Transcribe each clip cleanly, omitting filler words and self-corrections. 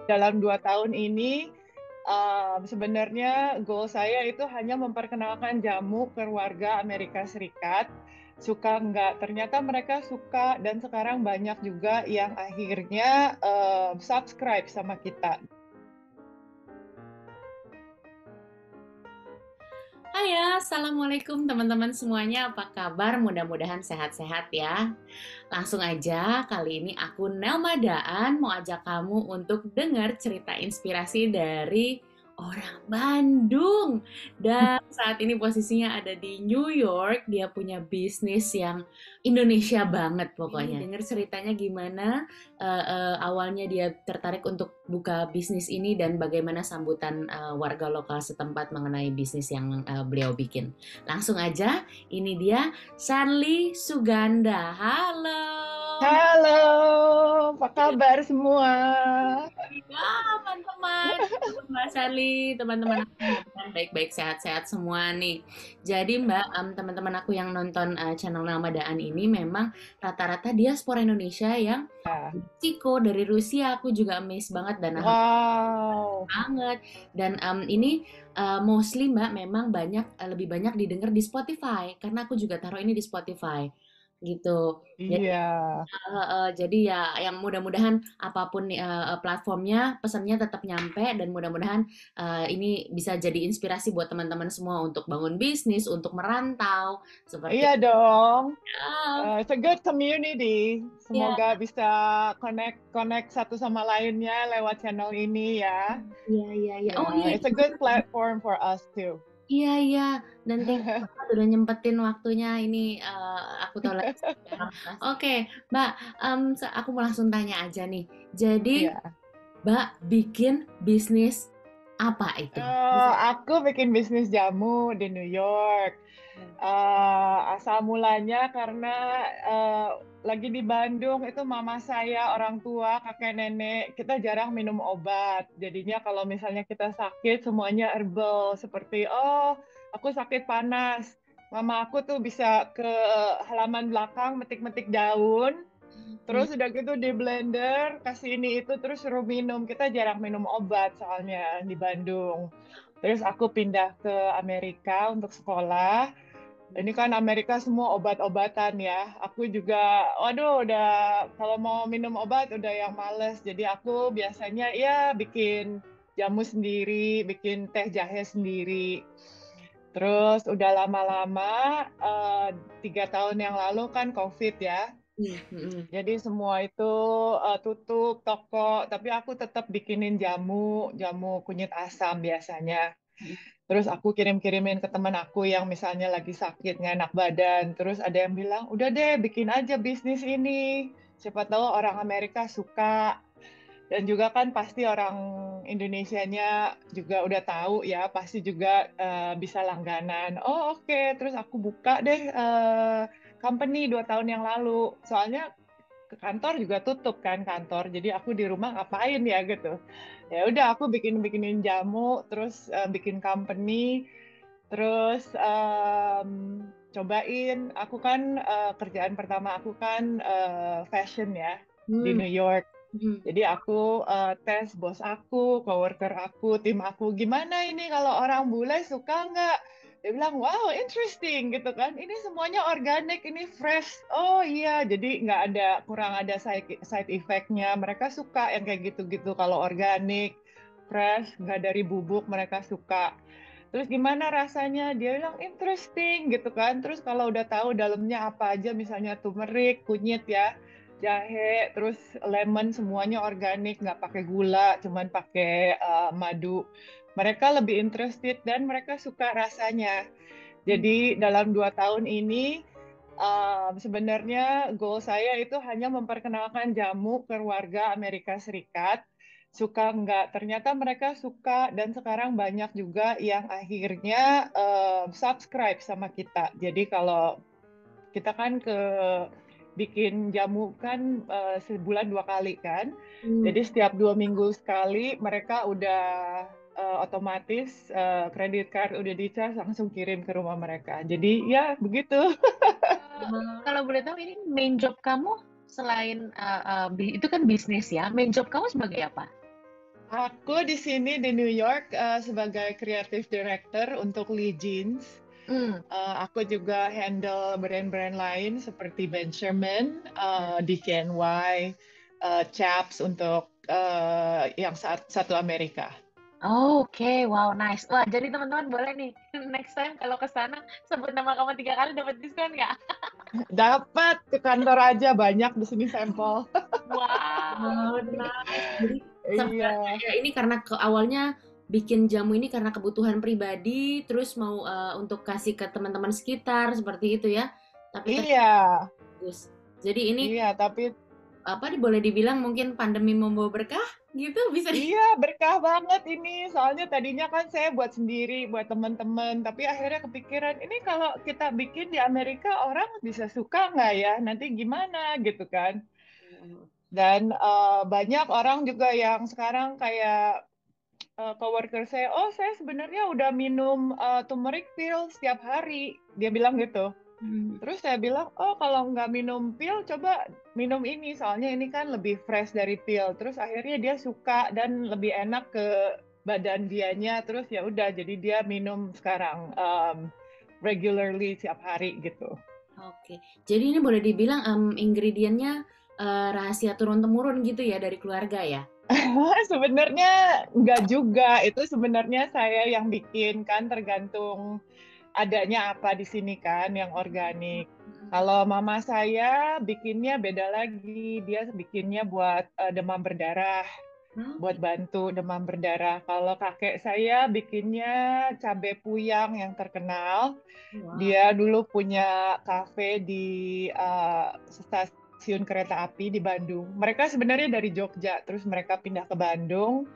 dalam 2 tahun ini sebenarnya goal saya itu hanya memperkenalkan jamu ke warga Amerika Serikat. Suka nggak? Ternyata mereka suka dan sekarang banyak juga yang akhirnya subscribe sama kita. Hai ya, Assalamualaikum teman-teman semuanya, apa kabar? Mudah-mudahan sehat-sehat ya. Langsung aja, kali ini aku Nelma Daan mau ajak kamu untuk dengar cerita inspirasi dari orang Bandung. Dan saat ini posisinya ada di New York, dia punya bisnis yang Indonesia banget pokoknya. Ini dengar ceritanya gimana awalnya dia tertarik untuk buka bisnis ini dan bagaimana sambutan warga lokal setempat mengenai bisnis yang beliau bikin. Langsung aja, ini dia Sanli Suganda. Halo. Halo, apa kabar semua? Ya, teman-teman, Mbak Sally, teman-teman aku mudah-mudahan baik-baik sehat-sehat semua nih. Jadi Mbak, teman-teman aku yang nonton channel Nama Daan ini memang rata-rata diaspora Indonesia yang Meksiko dari Rusia. Aku juga amazed banget dan Wow, banget. Dan ini mostly Mbak memang lebih banyak didengar di Spotify karena aku juga taruh ini di Spotify gitu. Jadi iya. jadi ya yang mudah-mudahan apapun platformnya pesannya tetap nyampe dan mudah-mudahan ini bisa jadi inspirasi buat teman-teman semua untuk bangun bisnis, untuk merantau seperti Iya dong. ah, It's a good community. ya. Semoga bisa connect satu sama lainnya lewat channel ini ya. Iya, iya, iya. Oh iya, Ya, it's a good platform for us too. iya, iya. Dan thank you banget udah nyempetin waktunya ini. Aku tahu lagi. Oke, Mbak, aku mau langsung tanya aja nih. Jadi, Iya. Mbak bikin bisnis apa itu? Aku bikin bisnis jamu di New York. Asal mulanya karena eh, lagi di Bandung itu mama saya, orang tua, kakek nenek, kita jarang minum obat. Jadinya kalau misalnya kita sakit semuanya herbal seperti aku sakit panas. Mama aku tuh bisa ke halaman belakang metik-metik daun, Hmm. terus udah gitu di blender, kasih ini itu terus suruh minum. Kita jarang minum obat soalnya di Bandung. Terus aku pindah ke Amerika untuk sekolah. Ini kan Amerika semua obat-obatan ya. Aku juga, waduh, udah kalau mau minum obat udah yang males. Jadi aku biasanya ya bikin jamu sendiri, bikin teh jahe sendiri. Terus udah lama-lama, 3 tahun yang lalu kan COVID ya. Hmm. Jadi semua itu tutup toko, tapi aku tetap bikinin jamu, jamu kunyit asam biasanya. Terus aku kirim-kirimin ke teman aku yang misalnya lagi sakit, nggak enak badan. Terus ada yang bilang, udah deh bikin aja bisnis ini. Siapa tahu orang Amerika suka. Dan juga kan pasti orang Indonesianya juga udah tahu ya, pasti juga bisa langganan. Oh oke, terus aku buka deh company 2 tahun yang lalu. Soalnya ke kantor juga tutup kan kantor, jadi aku di rumah ngapain ya gitu. Ya udah aku bikinin jamu, terus bikin company, terus cobain. Aku kan kerjaan pertama aku kan fashion ya di Hmm. New York. Hmm. Jadi aku tes bos aku, coworker aku, tim aku, gimana ini kalau orang bule suka nggak? Dia bilang, wow, interesting gitu kan. Ini semuanya organik, ini fresh. Oh iya, jadi nggak ada, kurang ada side effect-nya. Mereka suka yang kayak gitu-gitu. Kalau organik, fresh, nggak dari bubuk, mereka suka. Terus gimana rasanya? Dia bilang interesting gitu kan. Terus kalau udah tahu dalamnya apa aja, misalnya turmeric, kunyit ya, jahe, terus lemon, semuanya organik, nggak pakai gula, cuman pakai madu. Mereka lebih interested dan mereka suka rasanya. Jadi dalam 2 tahun ini sebenarnya goal saya itu hanya memperkenalkan jamu ke warga Amerika Serikat. Suka nggak? Ternyata mereka suka dan sekarang banyak juga yang akhirnya subscribe sama kita. Jadi kalau kita kan bikin jamu kan sebulan 2 kali kan. Hmm. Jadi setiap 2 minggu sekali mereka udah otomatis kredit card udah dicas langsung kirim ke rumah mereka. Jadi ya begitu. Kalau boleh tahu ini main job kamu selain itu kan bisnis ya, main job kamu sebagai apa? Aku di sini di New York sebagai creative director untuk Lee Jeans. Hmm. Aku juga handle brand-brand lain seperti Benjamin, DKNY, Chaps untuk yang satu Amerika. Oh, oke, wow, nice. Wah, jadi teman-teman boleh nih, next time kalau ke sana sebut nama kamu 3 kali dapat diskon nggak? Dapat ke kantor aja banyak di sini sampel. Wow. Oh, nice. Jadi sebenarnya Iya, ya ini karena awalnya bikin jamu ini karena kebutuhan pribadi, terus mau untuk kasih ke teman-teman sekitar seperti itu ya. Tapi iya, ternyata bagus. Jadi ini iya. Tapi apa boleh dibilang mungkin pandemi membawa berkah gitu bisa di. iya, berkah banget ini. Soalnya tadinya kan saya buat sendiri, buat teman-teman. Tapi akhirnya kepikiran, ini kalau kita bikin di Amerika, orang bisa suka nggak ya? Nanti gimana gitu kan? Dan banyak orang juga yang sekarang kayak coworker saya, oh saya sebenarnya udah minum turmeric pill setiap hari. Dia bilang gitu. Hmm. Terus saya bilang, oh kalau nggak minum pil, coba minum ini. Soalnya ini kan lebih fresh dari pil. Terus akhirnya dia suka dan lebih enak ke badan dianya. Terus ya udah, jadi dia minum sekarang regularly tiap hari gitu. Oke. Jadi ini boleh dibilang ingredientnya rahasia turun-temurun gitu ya dari keluarga ya? Sebenarnya nggak juga. Itu sebenarnya saya yang bikin kan tergantung adanya apa di sini kan yang organik. Kalau mama saya bikinnya beda lagi. Dia bikinnya buat demam berdarah, buat Oke. bantu demam berdarah. Kalau kakek saya bikinnya cabai puyang yang terkenal. Wah. Dia dulu punya kafe di stasiun kereta api di Bandung. Mereka sebenarnya dari Jogja, terus mereka pindah ke Bandung,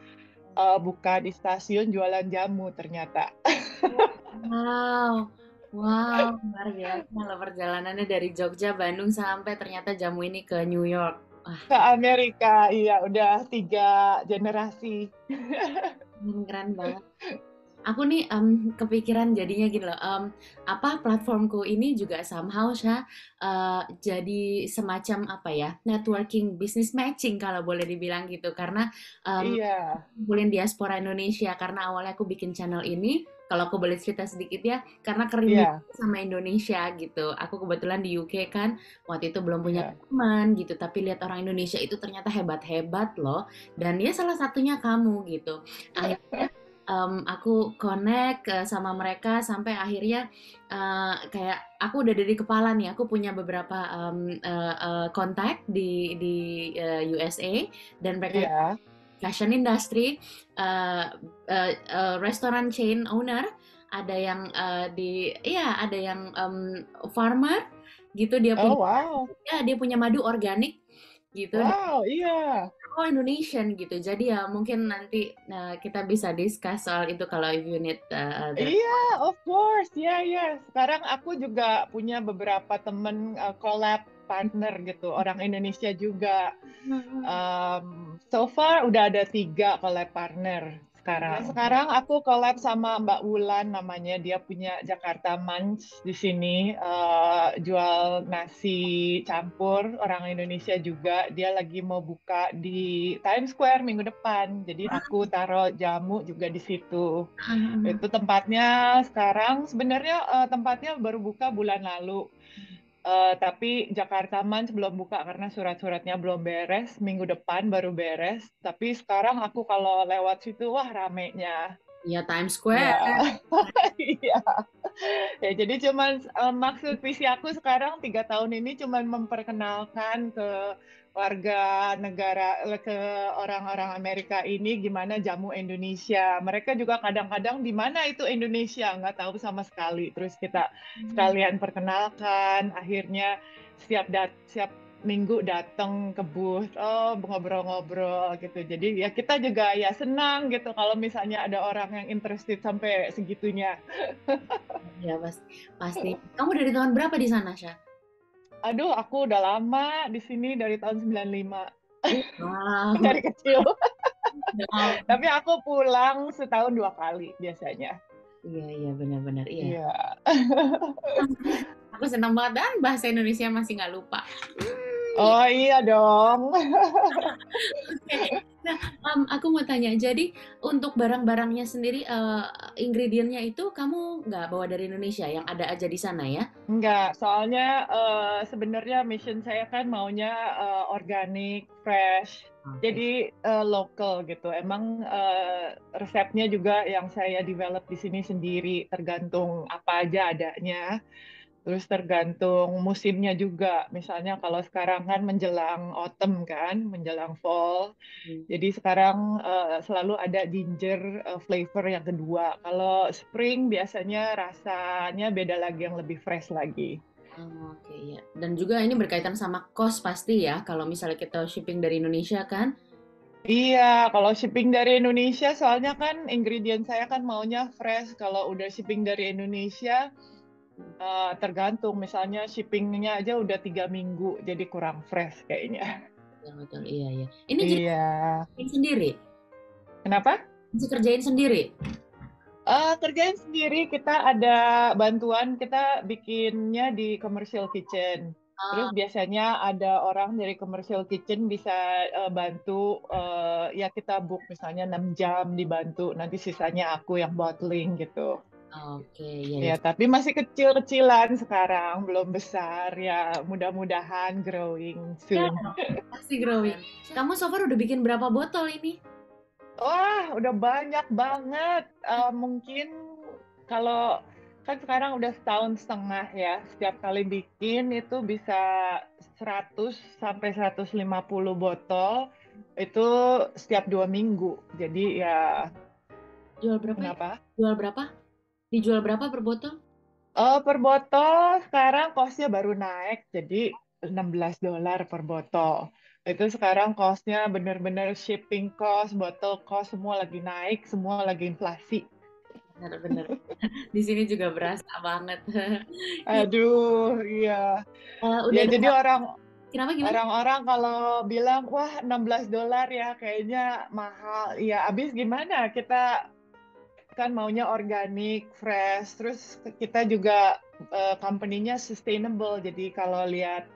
buka di stasiun jualan jamu ternyata. Wow, wow, luar biasa loh perjalanannya dari Jogja, Bandung sampai ternyata jamu ini ke New York. Wah, Ke Amerika, iya udah 3 generasi. keren banget. Aku nih kepikiran jadinya gini loh, apa platformku ini juga somehow jadi semacam apa ya networking business matching kalau boleh dibilang gitu karena em, Iya, ngumpulin diaspora Indonesia karena awalnya aku bikin channel ini kalau aku boleh cerita sedikit ya karena kerinduan iya, sama Indonesia gitu aku kebetulan di UK kan waktu itu belum punya iya. teman gitu tapi lihat orang Indonesia itu ternyata hebat-hebat loh dan ya salah satunya kamu gitu akhirnya aku connect sama mereka sampai akhirnya kayak aku udah dari kepala nih aku punya beberapa kontak di USA dan mereka Iya. fashion industry, restoran chain owner, ada yang ada yang farmer gitu Oh, wow. dia punya madu organik gitu dan Wow, iya. oh Indonesian gitu. Jadi ya mungkin nanti kita bisa discuss soal itu kalau if you need the. Iya, of course. Iya, iya. Sekarang aku juga punya beberapa temen collab partner gitu, orang Indonesia juga. So far udah ada 3 collab partner sekarang. Sekarang aku collab sama Mbak Wulan namanya. Dia punya Jakarta Munch di sini, jual nasi campur orang Indonesia juga. Dia lagi mau buka di Times Square minggu depan. Jadi aku taruh jamu juga di situ. Itu tempatnya sekarang sebenarnya tempatnya baru buka bulan lalu. Tapi Jakarta Mans belum buka karena surat-suratnya belum beres. Minggu depan baru beres. Tapi sekarang aku kalau lewat situ, wah ramenya. Ya Times Square. Ya, iya. Ya, jadi cuman maksud visi aku sekarang 3 tahun ini cuman memperkenalkan ke warga negara ke orang-orang Amerika ini gimana jamu Indonesia. Mereka juga kadang-kadang di mana itu Indonesia nggak tahu sama sekali. Terus kita sekalian perkenalkan. Akhirnya setiap minggu datang ke booth, oh ngobrol-ngobrol gitu. Jadi ya kita juga ya senang gitu kalau misalnya ada orang yang interested sampai segitunya. Ya pasti. Kamu dari tahun berapa di sana, Syah? Aduh, aku udah lama di sini dari tahun 95. Wow. Dari kecil. Wow. Tapi aku pulang setahun 2 kali biasanya. Iya, iya benar-benar iya. Iya. Aku senang banget dan bahasa Indonesia masih nggak lupa. Oh iya dong. Oke. Nah, aku mau tanya, jadi untuk barang-barangnya sendiri, ingredientnya itu kamu nggak bawa dari Indonesia, yang ada aja di sana ya? Enggak, soalnya sebenarnya mission saya kan maunya organic, fresh, Oke. jadi local gitu. Emang resepnya juga yang saya develop di sini sendiri, tergantung apa aja adanya. Terus tergantung musimnya juga. Misalnya kalau sekarang kan menjelang autumn kan, menjelang fall. Hmm. Jadi sekarang selalu ada ginger flavor yang kedua. Kalau spring biasanya rasanya beda lagi, yang lebih fresh lagi. Oh, oke ya. Dan juga ini berkaitan sama cost pasti ya, kalau misalnya kita shipping dari Indonesia kan. Iya, kalau shipping dari Indonesia, soalnya kan ingredient saya kan maunya fresh. Kalau udah shipping dari Indonesia, tergantung. Misalnya shippingnya aja udah 3 minggu, jadi kurang fresh kayaknya. Betul, betul, iya, iya. Ini jadi Iya. kerjain sendiri? Kenapa? Bisa kerjain sendiri? Kerjain sendiri, kita ada bantuan, kita bikinnya di commercial kitchen. Terus Ah, biasanya ada orang dari commercial kitchen bisa bantu, ya kita book misalnya 6 jam dibantu, nanti sisanya aku yang bottling gitu. oke, iya, iya. Ya, tapi masih kecil-kecilan sekarang, belum besar. Ya, mudah-mudahan growing Ya, soon. pasti growing. Kamu so far udah bikin berapa botol ini? Wah, udah banyak banget. Mungkin kalau kan sekarang udah setahun setengah ya, setiap kali bikin itu bisa 100 sampai 150 botol itu setiap 2 minggu. Jadi ya, Jual berapa ya? kenapa? Jual berapa? Dijual berapa per botol? Per botol sekarang costnya baru naik, jadi $16 per botol. Itu sekarang costnya bener-bener shipping cost, botol cost, semua lagi naik, semua lagi inflasi. Bener-bener. Di sini juga berasa banget. Iya. Aduh, iya. Udah Ya, ada jadi kenapa gimana? orang-orang kalau bilang, wah $16 ya kayaknya mahal. Ya, abis gimana? Kita kan maunya organik, fresh. Terus kita juga company-nya sustainable. Jadi kalau lihat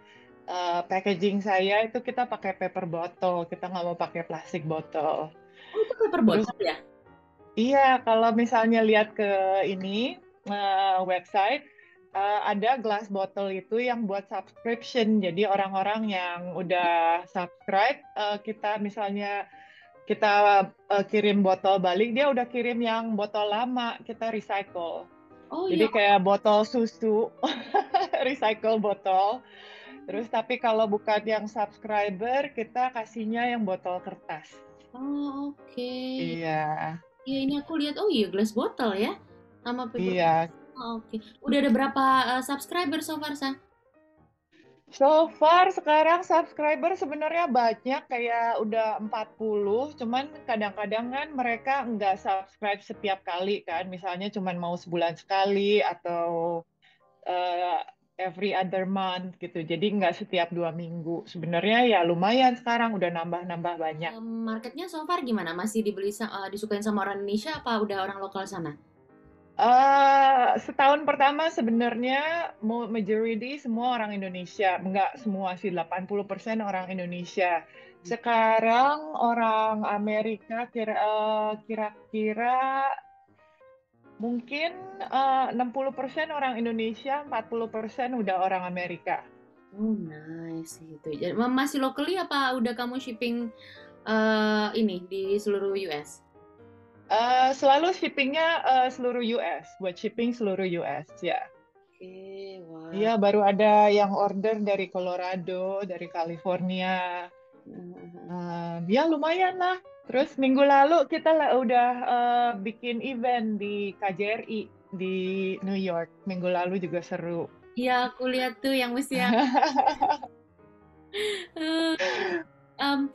packaging saya itu kita pakai paper bottle. Kita nggak mau pakai plastik botol. Oh, itu per Terus botol ya? iya, kalau misalnya lihat ke ini website, ada glass bottle itu yang buat subscription. Jadi orang-orang yang udah subscribe, kita misalnya kita kirim botol balik, dia udah kirim yang botol lama, kita recycle. Oh Jadi ya. kayak botol susu, recycle botol. Terus tapi kalau bukan yang subscriber, kita kasihnya yang botol kertas. Oh, oke. Iya, Iya, ini aku lihat. Oh iya, glass bottle ya. Sama paper. iya. Oh, oke. Udah ada berapa subscriber so far, Sa? So far sekarang subscriber sebenarnya banyak, kayak udah 40, cuman kadang-kadang kan mereka nggak subscribe setiap kali kan, misalnya cuman mau sebulan sekali atau eh, every other month gitu, jadi nggak setiap 2 minggu. Sebenarnya ya lumayan sekarang udah nambah-nambah banyak. Marketnya so far gimana? Masih disukain sama orang Indonesia apa udah orang lokal sana? Setahun pertama sebenarnya majority semua orang Indonesia, nggak semua sih, 80% orang Indonesia. Sekarang orang Amerika kira-kira mungkin 60% orang Indonesia, 40% udah orang Amerika. Oh, nice gitu. Jadi masih locally apa udah kamu shipping ini di seluruh US? Selalu shippingnya seluruh US, buat shipping seluruh US ya. Oke, Iya, wah. baru ada yang order dari Colorado, dari California. Ya lumayan lah. Terus minggu lalu kita udah bikin event di KJRI di New York. Minggu lalu juga seru. Iya, aku lihat tuh yang mesti yang. Em,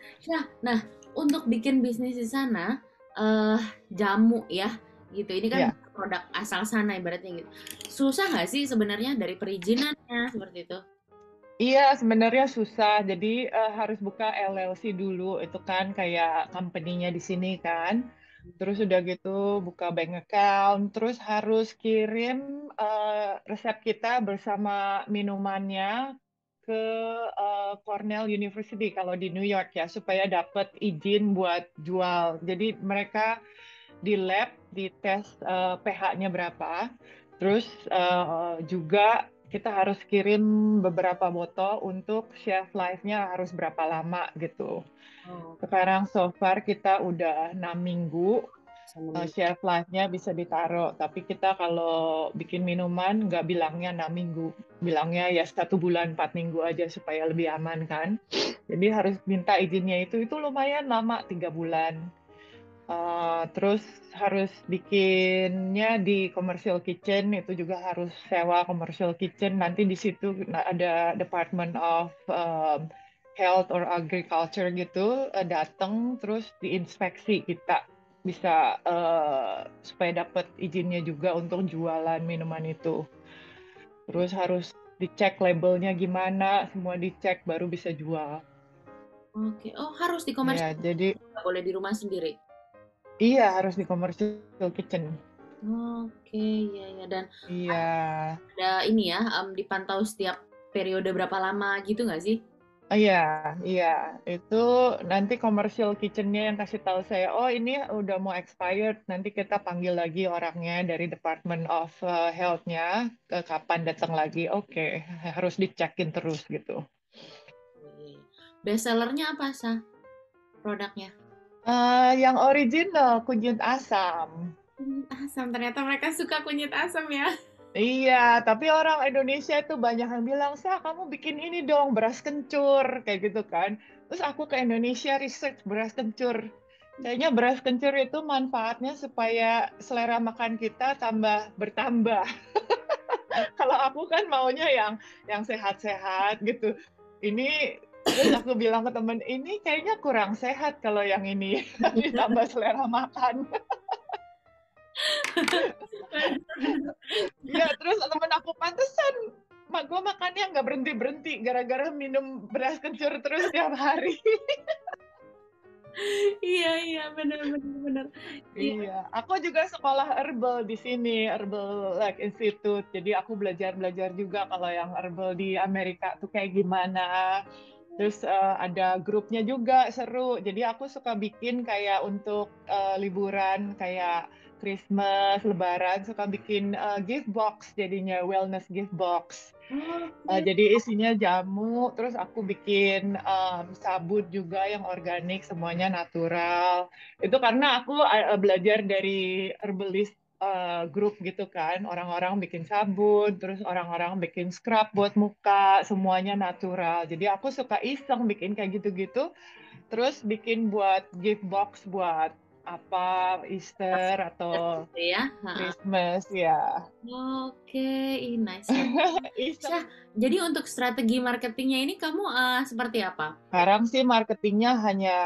nah, untuk bikin bisnis di sana, eh jamu ya, gitu. Ini kan Ya, produk asal sana ibaratnya gitu. Susah nggak sih sebenarnya dari perizinannya seperti itu? iya sebenarnya susah. Jadi harus buka LLC dulu. Itu kan kayak company-nya di sini kan. Terus udah gitu buka bank account. Terus harus kirim resep kita bersama minumannya ke Cornell University kalau di New York ya, supaya dapat izin buat jual. Jadi mereka di lab dites pH-nya berapa, terus juga kita harus kirim beberapa botol untuk shelf life-nya harus berapa lama gitu. Oh, Sekarang so far kita udah 6 minggu, sama. shelf life-nya bisa ditaruh. Tapi kita kalau bikin minuman nggak bilangnya 6 minggu, bilangnya ya 1 bulan 4 minggu aja supaya lebih aman kan. Jadi harus minta izinnya itu lumayan lama 3 bulan. Terus harus bikinnya di commercial kitchen, itu juga harus sewa commercial kitchen. Nanti di situ ada Department of Health or Agriculture gitu, datang terus diinspeksi kita bisa supaya dapat izinnya juga untuk jualan minuman itu. Terus harus dicek labelnya gimana, semua dicek baru bisa jual. Oke. Oh, harus di Ya, komersial, jadi nggak boleh di rumah sendiri. iya harus di commercial kitchen. Oke, ya ya. Dan Iya. ada ini ya, dipantau setiap periode berapa lama gitu nggak sih? Iya, iya. Itu nanti commercial kitchen-nya yang kasih tahu saya, oh ini udah mau expired, nanti kita panggil lagi orangnya dari Department of Health-nya, kapan datang lagi. Oke, harus dicekin terus gitu. Oke. Best sellernya apa, Sa? Produknya? Yang original, kunyit asam. Kunyit asam. Ternyata mereka suka kunyit asam ya. Iya, tapi orang Indonesia itu banyak yang bilang, Sa, kamu bikin ini dong, beras kencur, kayak gitu kan. Terus aku ke Indonesia research beras kencur. Kayaknya beras kencur itu manfaatnya supaya selera makan kita bertambah. Kalau aku kan maunya yang sehat-sehat gitu. Ini terus aku bilang ke temen, ini kayaknya kurang sehat kalau yang ini ditambah selera makan. Iya, terus temen aku pantesan mak gue makannya nggak berhenti berhenti gara-gara minum beras kencur terus tiap hari. Iya, iya, benar, benar, benar. Iya. Iya, aku juga sekolah herbal di sini, Herbal like Institute. Jadi aku belajar juga kalau yang herbal di Amerika tuh kayak gimana. Terus ada grupnya juga seru. Jadi aku suka bikin kayak untuk liburan kayak Christmas, Lebaran, suka bikin gift box jadinya wellness gift box. Oke. Jadi isinya jamu, terus aku bikin sabun juga yang organik, semuanya natural. Itu karena aku belajar dari herbalist grup gitu kan, orang-orang bikin sabun, terus orang-orang bikin scrub buat muka, semuanya natural. Jadi aku suka iseng bikin kayak gitu-gitu, terus bikin buat gift box buat apa Easter atau Gitu ya. Ha-ha. Christmas ya. Oke, ih, nice, nice. Syah, Iseng. jadi untuk strategi marketingnya ini kamu seperti apa? Sekarang sih marketingnya hanya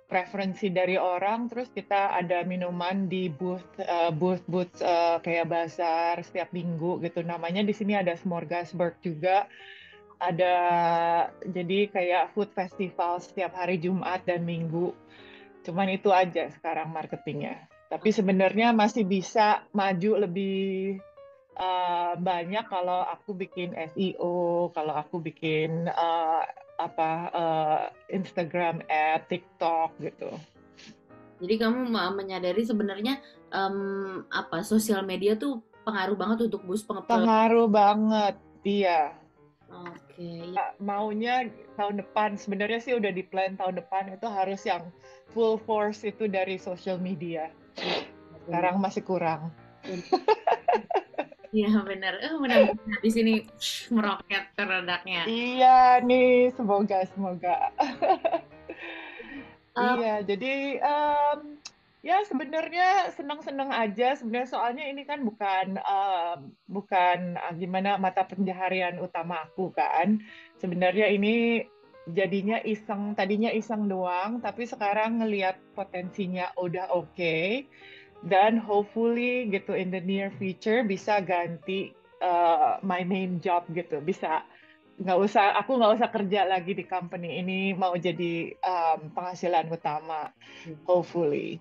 preferensi dari orang, terus kita ada minuman di booth kayak bazar setiap minggu gitu. Namanya di sini ada Smorgasburg juga. Ada jadi kayak food festival setiap hari Jumat dan Minggu. Cuman itu aja sekarang marketingnya. Tapi sebenarnya masih bisa maju lebih banyak kalau aku bikin SEO, kalau aku bikin Instagram ad, TikTok gitu. Jadi kamu menyadari sebenarnya apa sosial media tuh pengaruh banget untuk boost Pengaruh banget, iya. Oke, ya. Maunya tahun depan, sebenarnya sih udah di plan tahun depan itu harus yang full force itu dari social media. Benar. Sekarang masih kurang. Iya benar. Mudah-mudahan habis ini meroket produknya. Iya nih, semoga semoga. Eh, Iya, jadi ya sebenarnya senang-senang aja sebenarnya soalnya ini kan bukan gimana mata pencaharian utama aku kan. Sebenarnya ini jadinya iseng, tadinya iseng doang, tapi sekarang ngelihat potensinya udah oke dan hopefully gitu in the near future bisa ganti my main job gitu, bisa aku nggak usah kerja lagi di company ini, mau jadi penghasilan utama hopefully.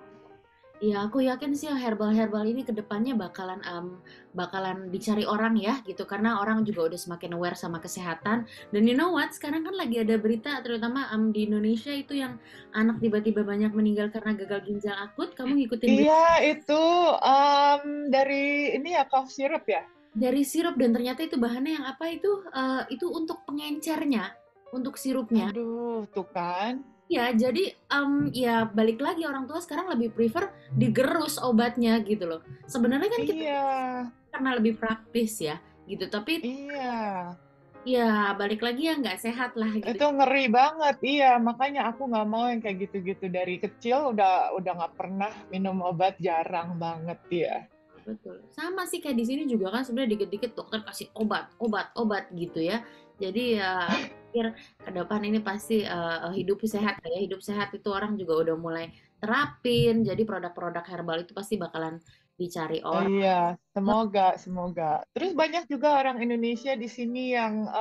Ya, aku yakin sih herbal-herbal ini ke depannya bakalan dicari orang ya gitu karena orang juga udah semakin aware sama kesehatan. Dan you know what? Sekarang kan lagi ada berita terutama di Indonesia itu yang anak tiba-tiba banyak meninggal karena gagal ginjal akut. Kamu ngikutin Iya, berita itu dari ini ya cough syrup ya. dari sirup dan ternyata itu bahannya yang apa itu untuk pengencernya, untuk sirupnya. Aduh, tuh kan. Ya, jadi ya balik lagi orang tua sekarang lebih prefer digerus obatnya gitu loh. Sebenarnya kan kita Iya, karena lebih praktis ya gitu, tapi iya. ya balik lagi ya nggak sehat lah gitu. Itu ngeri banget, iya. Makanya aku nggak mau yang kayak gitu-gitu. Dari kecil udah nggak pernah minum obat, jarang banget ya. Betul. Sama sih kayak di sini juga kan sebenarnya dikit-dikit dokter kasih obat, obat, obat gitu ya. Jadi ya aku pikir ke depan ini pasti hidup sehat ya. Hidup sehat itu orang juga udah mulai terapin. Jadi produk-produk herbal itu pasti bakalan dicari orang. Iya, semoga, semoga. Terus banyak juga orang Indonesia di sini yang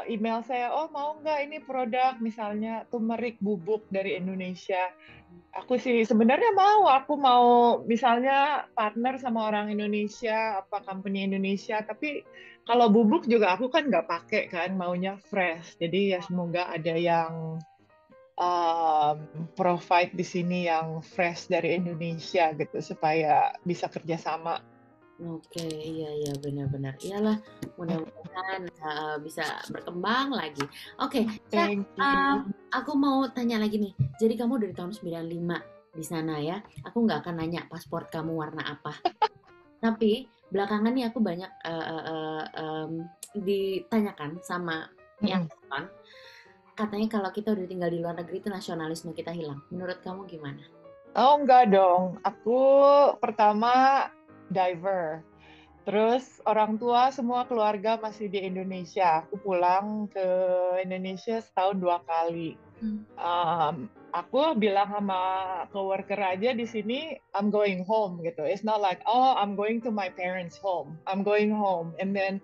email saya, oh mau nggak ini produk misalnya turmeric bubuk dari Indonesia. Aku sih sebenarnya aku mau misalnya partner sama orang Indonesia, apa company Indonesia, tapi kalau bubuk juga aku kan nggak pakai kan, maunya fresh. Jadi ya semoga ada yang um, provide di sini yang fresh dari Indonesia gitu, supaya bisa kerjasama. Oke, iya iya benar-benar. Iyalah, mudah-mudahan bisa berkembang lagi. Oke, Cak, Thank you. aku mau tanya lagi nih. Jadi kamu dari tahun 95 di sana ya. Aku nggak akan nanya paspor kamu warna apa. Tapi belakangan nih aku banyak ditanyakan sama yang Mm-mm. nonton. Katanya kalau kita udah tinggal di luar negeri itu nasionalisme kita hilang. Menurut kamu gimana? Oh enggak dong, aku pertama diver. Terus orang tua semua keluarga masih di Indonesia. Aku pulang ke Indonesia setahun 2 kali. Hmm. Aku bilang sama coworker aja di sini, I'm going home gitu. It's not like, oh, I'm going to my parents' home. I'm going home. And then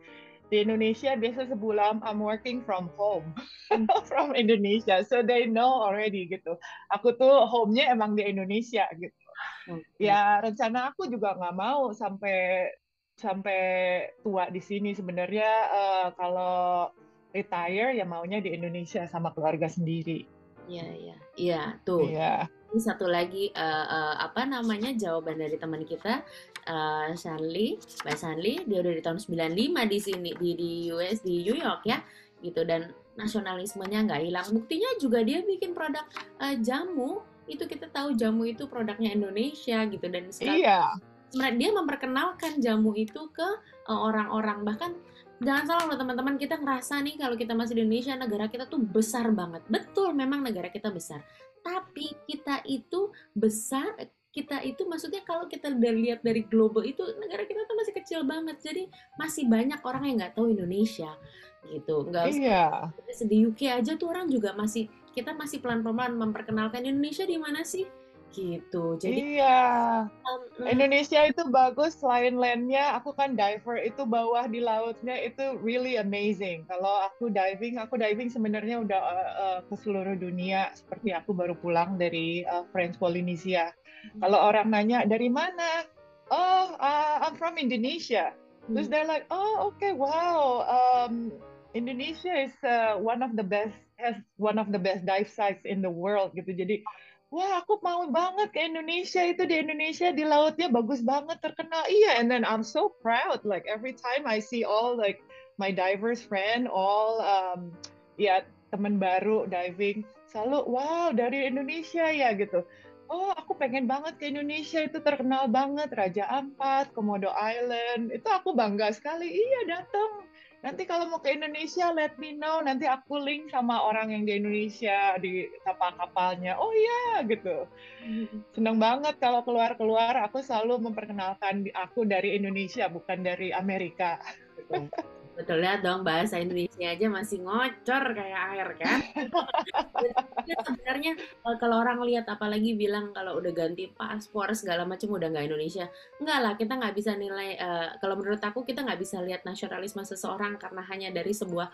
di Indonesia biasa sebulan I'm working from home, from Indonesia. So they know already gitu. Aku tuh home-nya emang di Indonesia gitu. Oke. Ya rencana aku juga nggak mau sampai sampai tua di sini sebenarnya. Kalau retire ya maunya di Indonesia sama keluarga sendiri. Iya, iya. Iya, tuh. Iya. Ini satu lagi apa namanya jawaban dari teman kita Shanli, Mbak Shanli, dia udah di tahun 95 di sini di US di New York ya gitu dan nasionalismenya nggak hilang. Buktinya juga dia bikin produk jamu itu kita tahu jamu itu produknya Indonesia gitu dan sekarang Iya. dia memperkenalkan jamu itu ke orang-orang bahkan jangan salah loh teman-teman kita ngerasa nih kalau kita masih di Indonesia negara kita tuh besar banget betul memang negara kita besar tapi kita itu besar kita itu maksudnya kalau kita udah lihat dari global itu negara kita tuh masih kecil banget jadi masih banyak orang yang nggak tahu Indonesia gitu nggak usah Iya. di UK aja tuh orang juga masih kita masih pelan-pelan memperkenalkan Indonesia di mana sih gitu jadi Iya. um, Indonesia itu bagus selain landnya, aku kan diver itu bawah di lautnya itu really amazing. Kalau aku diving sebenarnya udah ke seluruh dunia. Seperti aku baru pulang dari French Polynesia. Kalau orang nanya dari mana, oh I'm from Indonesia. Terus they're like, oh okay, wow, Indonesia is one of the best has one of the best dive sites in the world gitu. Jadi wah, aku mau banget ke Indonesia. Itu di Indonesia di lautnya bagus banget, terkenal. Iya, and then I'm so proud. Like every time I see all like my divers friend, all ya teman baru diving, selalu wow dari Indonesia ya gitu. Oh, aku pengen banget ke Indonesia. Itu terkenal banget, Raja Ampat, Komodo Island. Itu aku bangga sekali. Iya, datang. Nanti kalau mau ke Indonesia, let me know. Nanti aku link sama orang yang di Indonesia di kapal-kapalnya. Oh iya, gitu. Seneng banget kalau keluar-keluar. Aku selalu memperkenalkan aku dari Indonesia, bukan dari Amerika. Betul. Betul, lihat dong bahasa Indonesia aja masih ngocor kayak air kan. Ya, sebenarnya makanya kalau orang lihat apalagi bilang kalau udah ganti paspor segala macam udah nggak Indonesia. Enggak lah, kita nggak bisa nilai. Kalau menurut aku kita nggak bisa lihat nasionalisme seseorang karena hanya dari sebuah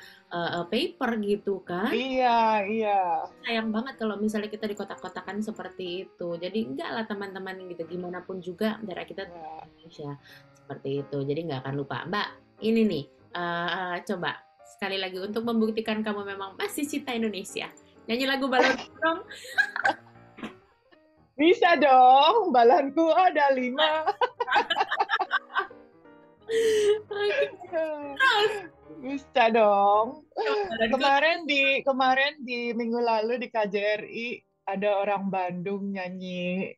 paper gitu kan. Iya, iya. Sayang banget kalau misalnya kita dikotak-kotakan seperti itu. Jadi enggak lah teman-teman gitu. Gimana pun juga darah kita tetap Ya. Indonesia seperti itu. Jadi nggak akan lupa. Mbak, ini nih coba sekali lagi untuk membuktikan kamu memang masih cinta Indonesia. Nyanyi lagu balon dong. Bisa dong, balanku ada 5. Oke, terus Bisa dong. coba balanku. Kemarin di minggu lalu di KJRI ada orang Bandung nyanyi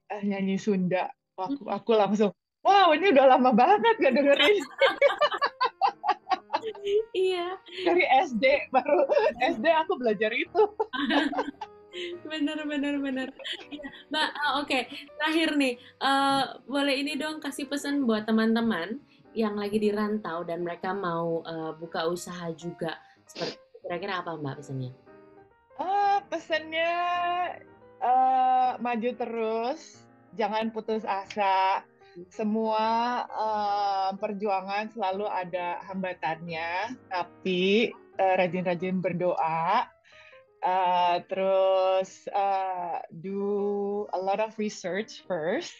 Sunda. Aku langsung, wow, ini udah lama banget gak dengerin. Iya, Dari SD, baru SD aku belajar itu. bener bener bener. Iya, Mbak. Oke. Terakhir nih, boleh ini dong kasih pesan buat teman-teman yang lagi di rantau dan mereka mau buka usaha juga. Seperti kira-kira apa Mbak pesannya? Pesannya maju terus, jangan putus asa. Semua perjuangan selalu ada hambatannya, tapi rajin-rajin berdoa. Terus do a lot of research first.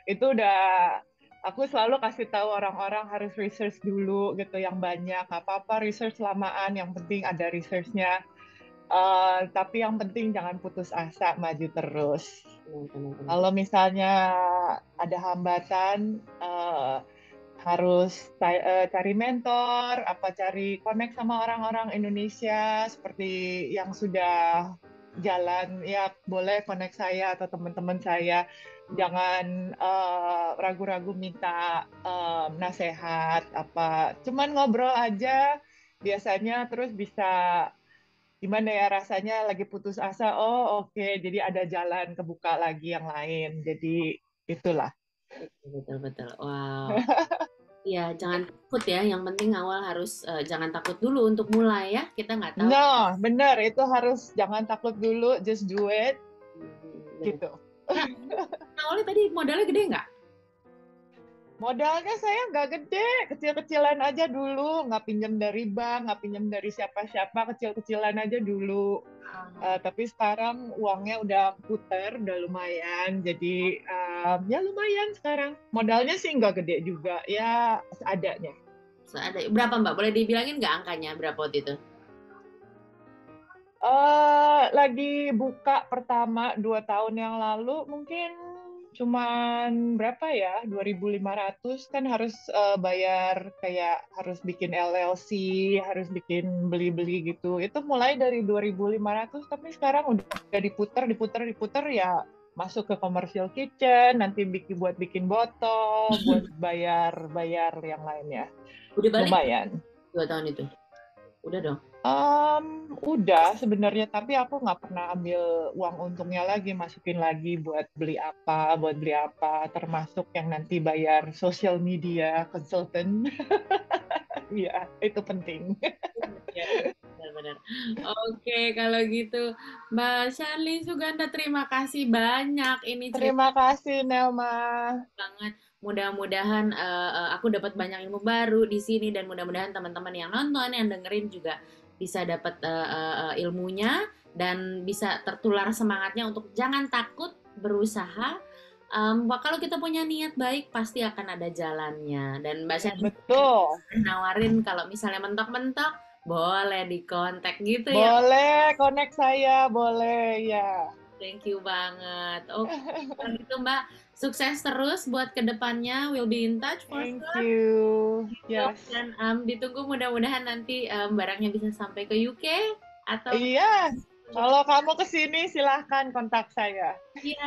Itu udah aku selalu kasih tahu orang-orang harus research dulu gitu yang banyak. Nggak apa-apa research lamaan, yang penting ada researchnya. Tapi yang penting jangan putus asa, maju terus. Teman-teman. Kalau misalnya ada hambatan, harus cari mentor, cari connect sama orang-orang Indonesia seperti yang sudah jalan, ya boleh connect saya atau teman-teman saya. Jangan ragu-ragu minta nasihat cuman ngobrol aja biasanya, terus bisa gimana ya rasanya lagi putus asa. Oh oke, jadi ada jalan kebuka lagi yang lain. Jadi itulah. Betul, betul, betul. Wow. Ya, jangan takut ya. Yang penting awal harus jangan takut dulu untuk mulai ya. Kita nggak tahu. No, benar. Itu harus jangan takut dulu, just do it, Bener. gitu. Nah, awalnya tadi modalnya gede nggak? Modalnya saya nggak gede, kecil-kecilan aja dulu. Nggak pinjam dari bank, nggak pinjam dari siapa-siapa, kecil-kecilan aja dulu. Tapi sekarang uangnya udah puter, udah lumayan. Jadi ya lumayan sekarang. Modalnya sih nggak gede juga, ya seadanya. Ada berapa Mbak? Boleh dibilangin nggak angkanya berapa waktu itu? Lagi buka pertama 2 tahun yang lalu, mungkin cuman berapa ya, 2.500 kan harus bayar, kayak harus bikin LLC, harus bikin beli-beli gitu. Itu mulai dari 2.500, tapi sekarang udah diputer ya, masuk ke commercial kitchen, nanti buat bikin botol, buat bayar yang lainnya. Udah balik Lumayan. 2 tahun itu? Udah dong. Udah sebenarnya, tapi aku nggak pernah ambil uang untungnya lagi, masukin lagi buat beli apa, termasuk yang nanti bayar social media consultant. Iya, itu penting. Ya, benar-benar. Oke, kalau gitu Mbak Sharly Suganda, terima kasih banyak. Ini cerita Terima kasih, Nelma. banget. Mudah-mudahan aku dapat banyak ilmu baru di sini dan mudah-mudahan teman-teman yang nonton, yang dengerin juga bisa dapat ilmunya dan bisa tertular semangatnya untuk jangan takut berusaha. Kalau kita punya niat baik pasti akan ada jalannya. Dan Mbak Shelly Betul. nawarin kalau misalnya mentok-mentok boleh dikontak gitu ya. Boleh, connect saya, boleh ya. Thank you banget. Oke, kalau gitu Mbak, sukses terus buat kedepannya. We'll be in touch for Thank sure. you. Yes. Dan ditunggu mudah-mudahan nanti barangnya bisa sampai ke UK atau Iya. Kalau kamu kesini silahkan kontak saya.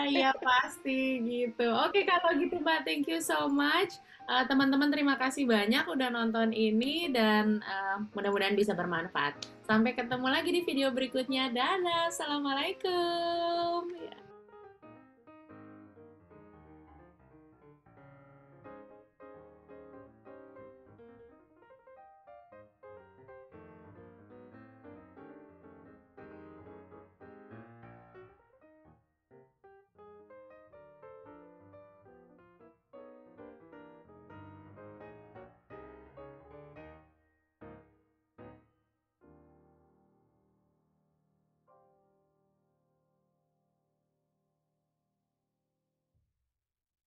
iya pasti gitu. Oke, kalau gitu Mbak, thank you so much. Teman-teman terima kasih banyak udah nonton ini dan mudah-mudahan bisa bermanfaat. Sampai ketemu lagi di video berikutnya. Dadah, assalamualaikum. Ya.